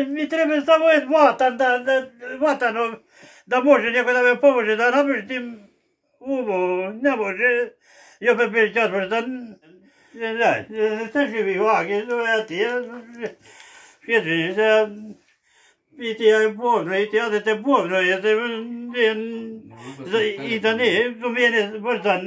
Mi treba samo vatan, da može neko da me pomože, da namrštim uvo, ne može. I opet mi čas možda, ne znam, se živi ovak, ja ti, svjetljiš se, i ti je bolno, i ti odete bolno, i da ne, do mene možda,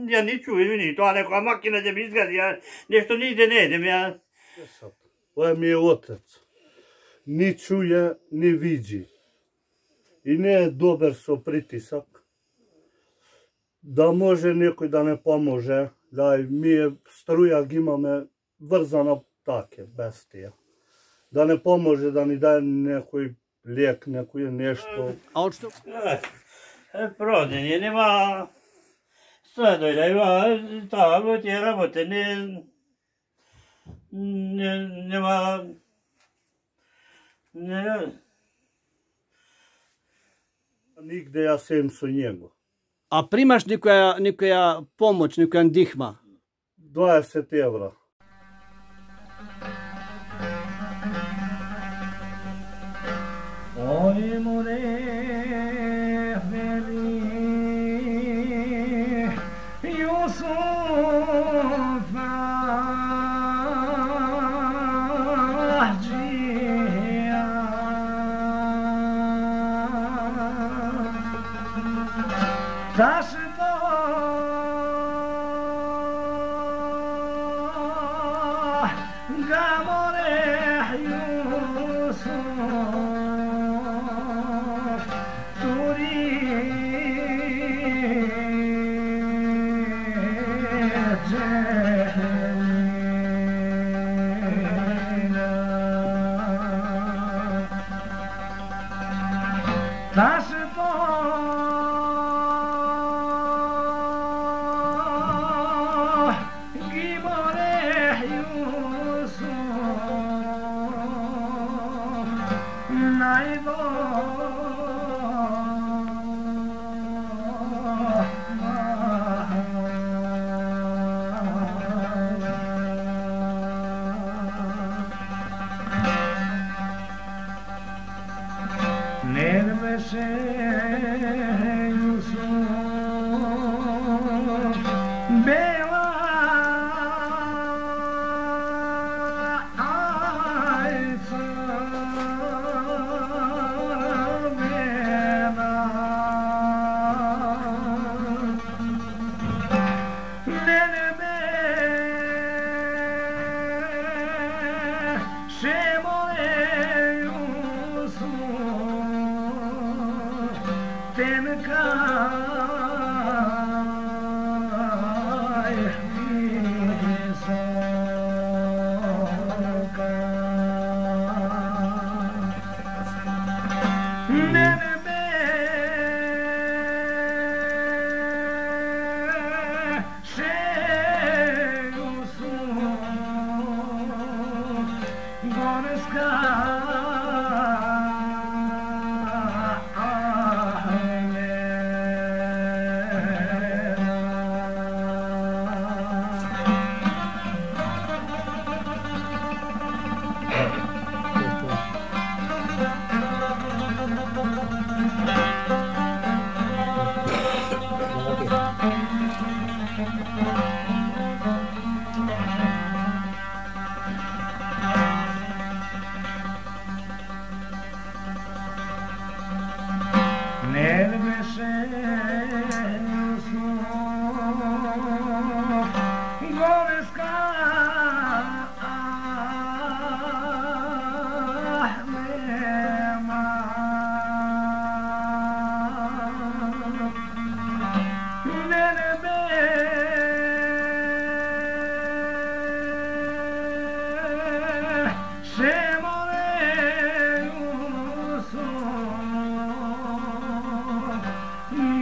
ja ni čujem ni to, a neka makina će mi izgadi, ja nešto nigde ne idem, ja. Ovo mi je otac. Ni čuje, ni vidi. I ne je dobar so pritisak. Da može nekoj da ne pomože, da mi je struja gima me vrzana take, bez tija. Da ne pomože, da mi daje nekoj lijek, nekoj nešto. A od što? Prođenje, nema sve dojde, ima tamo ti rabote, nema, Nigde ja sem su njego. A primaš nikoja pomoć, nikoja dihma? 20 evra. Oj more veli Jusufa džija zašto ga more Jusuf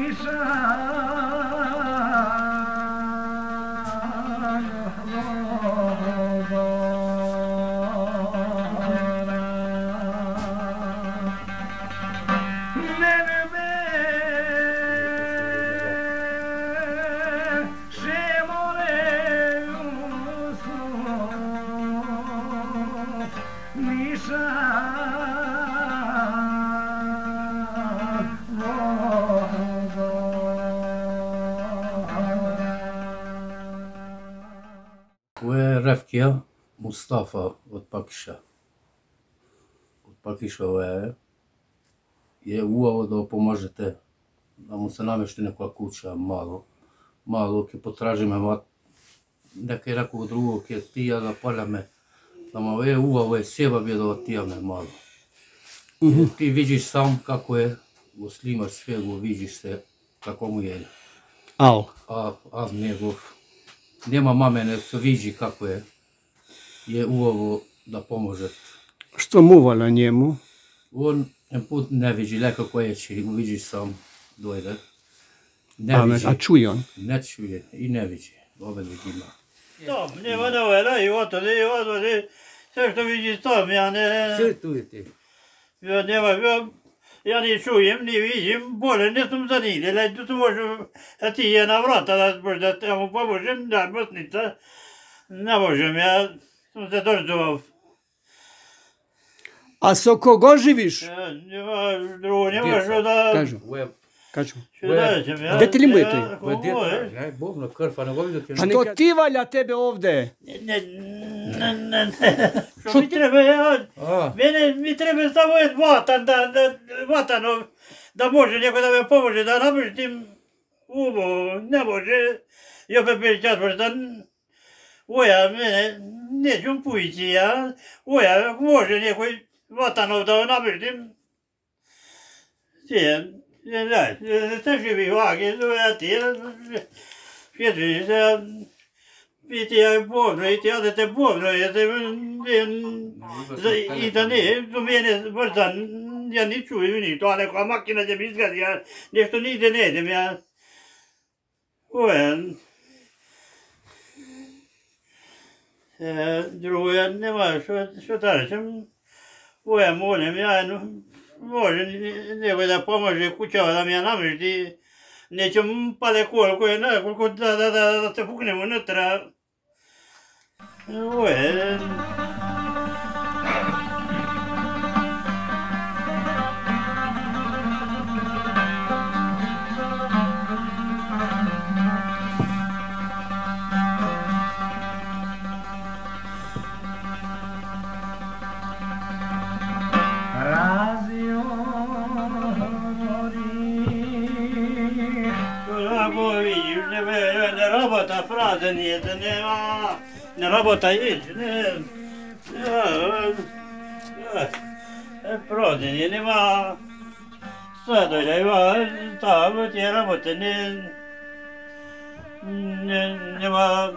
Isha Tatja Mustafa od Pakiša. Od Pakišova je uvao da pomožete, da mu se namješti neka kuća malo, ki potraži me nekaj nekog drugog, ki tija da palja me, da mu je uvao seba bi da tija me malo. Ti vidiš sam kako je, go slimaš svega, vidiš se kako mu je. A njegov, nema mame, ne se vidi kako je uvao da pomože. Što muvala njemu? On en put ne vidi, leko koje će, vidiš sam, dojde. A čuje on? Ne čuje i ne vidi, ove ima. Tam, nema novela i odvode, sve što vidiš tam, ja ne... Sve tu je ti. Ja ne čujem, ne vidim, bolje ne sam za nigdje, tu može, a ti je na vrata da ja mu pomožem, da Bosnica, ne možem, ja sam se doždovao. A s kogo živiš? Nema drugo, nema što da... Kažu. Što da ćem, ja... Gdje ti limbuje to? Ne, bobno, krfa, ne volim dok je... Što ti valja tebe ovdje? Ne, što mi treba, mi treba samo vatan, da može neko da me pomože, da namještim uvo, ne može, i opet bi čas moždan, oja, mene, neću pujići, ja, oja, može nekoj vatanov da namještim, ne, se živi vage, ja ti, vjerujem se, Viti ja bolno, i ti odete bolno, i da ne, do mene brzan, ja ni čujem ni to, neka makina će mi izgadi, ja nešto nigdje ne idem, ja... Drugo, ja nema što tražim, molim, ja može neko da pomože kućava da mi ja namješti, nećem pale koliko je, koliko da se puknemo unutra. Ovo je... Работа, правда, нет, не работа есть, правда, нема, саду, там, те работы, нема.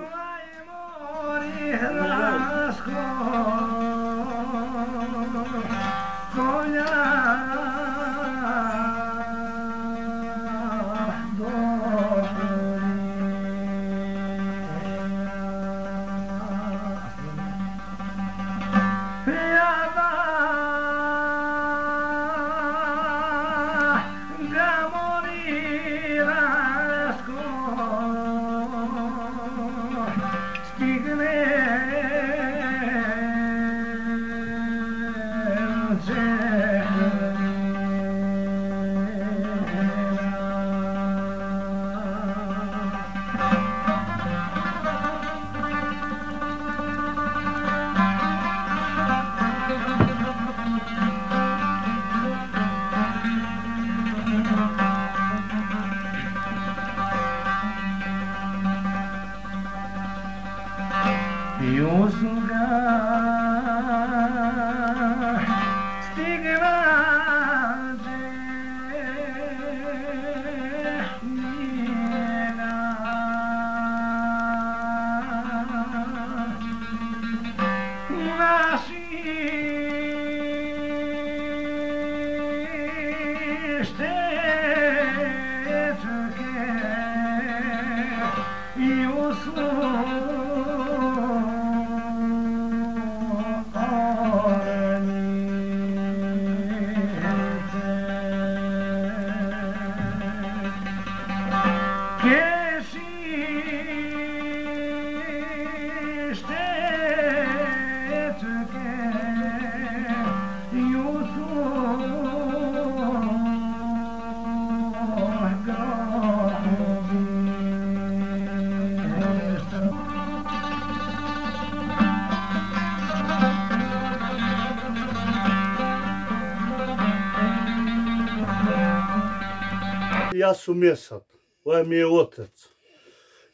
ja su mjesat. Ovo mi je otec.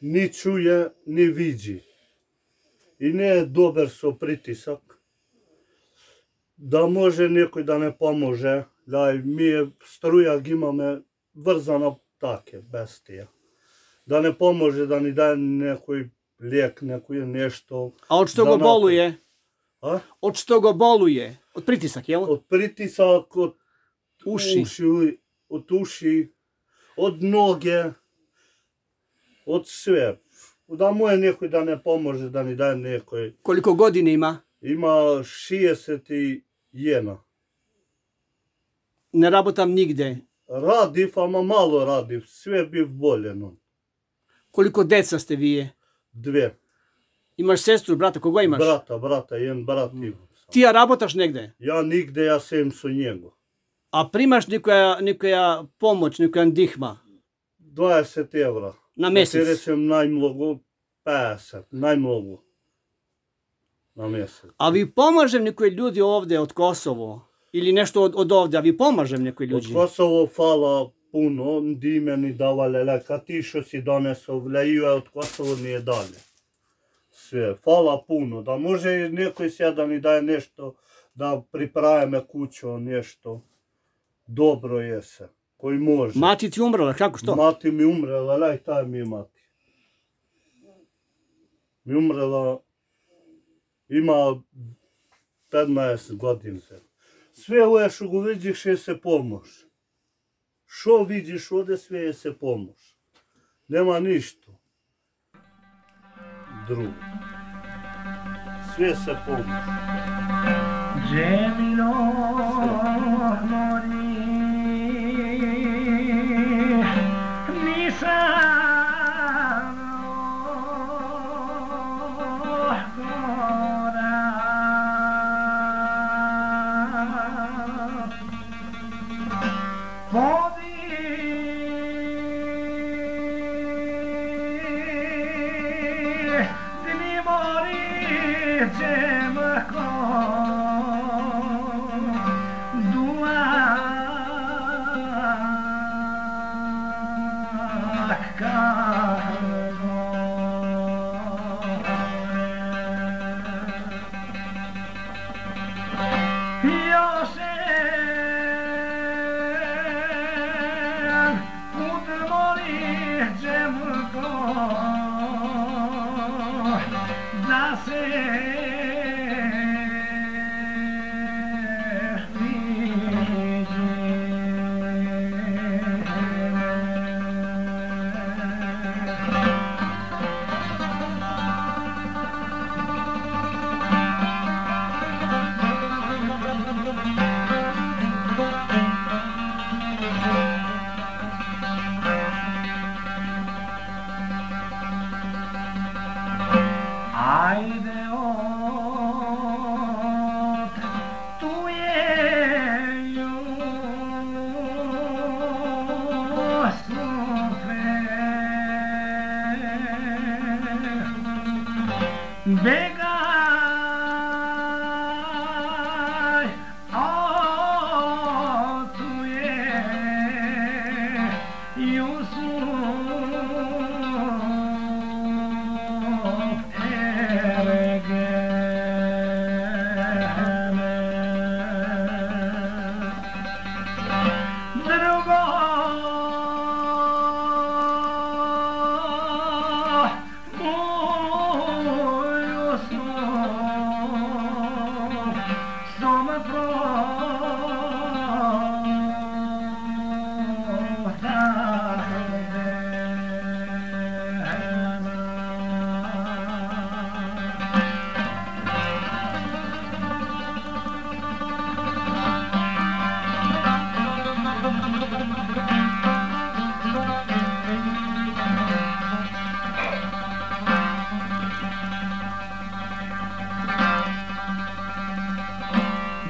Ni čuje, ni vidi. I ne je dobar so pritisak. Da može nekoj da ne pomože. Da mi je struja imame vrzano take, bez tija. Da ne pomože, da ni daje nekoj lijek, nekoj nešto. A od što go boluje? A? Od što go boluje? Od pritisak, jel? Od pritisak, od Uši. od uši, od noge, od sve. Da mu je nekoj da ne pomože, da ni daje nekoj. Koliko godina ima? Ima 61. Ne rabotam nigde. Radi, ama malo radi, sve bi voljeno. Koliko deca ste vi? 2. Imaš sestru, brata, koga imaš? Brata, jedan brat imam. Ti ja rabotaš negde? Ja nigde, ja sem su njego. A primaš nikoja pomoć, nikoja dihma? 20 evra. Na mjesec? Ti recem najmnogo 50, najmnogo. Na mjesec. A vi pomažem nekoj ljudi ovdje od Kosovo? Ili nešto od ovdje, a vi pomažem nekoj Od ljudi? Kosovo fala puno, di meni davale leka, ti što si donesao, vleju od Kosovo nije dalje. Sve, fala puno, da može nekoj sjedan i daje nešto, da pripravime kuću, nešto. Dobro je se, koji može. Mati ti umrla, kako što? Mati mi umrela, lej taj mi je mati. Mi umrela, ima 15 godina. Sve ovo što go vidiš je se pomož. Što vidiš ovdje, sve je se pomož. Nema ništa drugo. Sve se pomož. Cemilo mori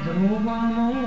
Drugom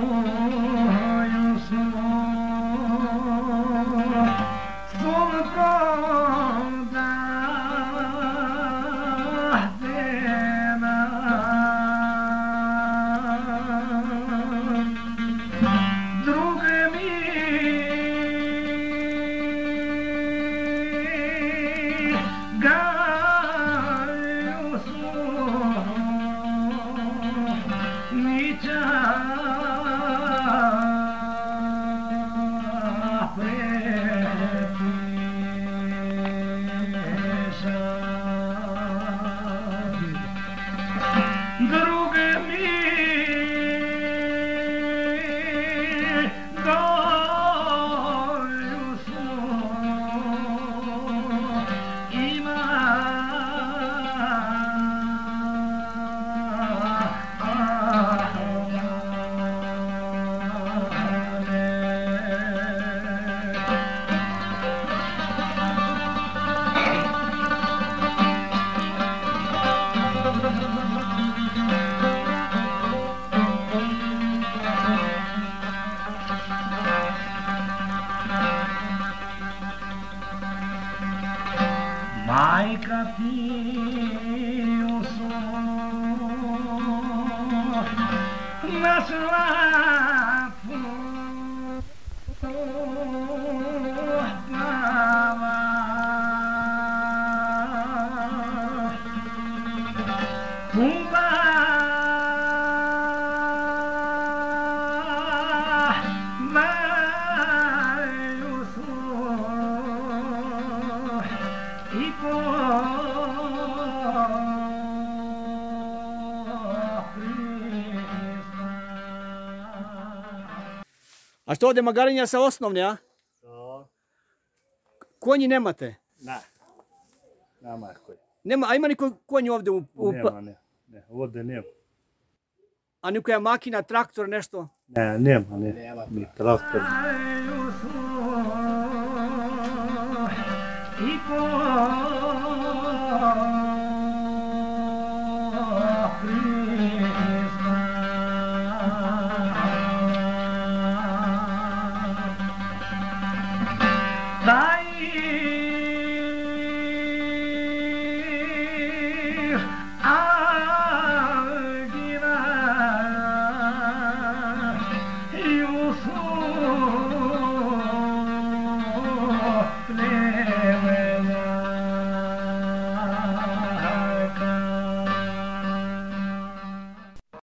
piju su na slapu plava. Pumba maju su i A što ovdje magarinja sa osnovne, a? Da. Konji nemate? Ne. Nema koji. Nema, a ima niko konji ovdje Nema, ne. Ne, ovdje nema. A nikoja makina, traktor, nešto? Ne, nema, ne. Ni traktor. maju su i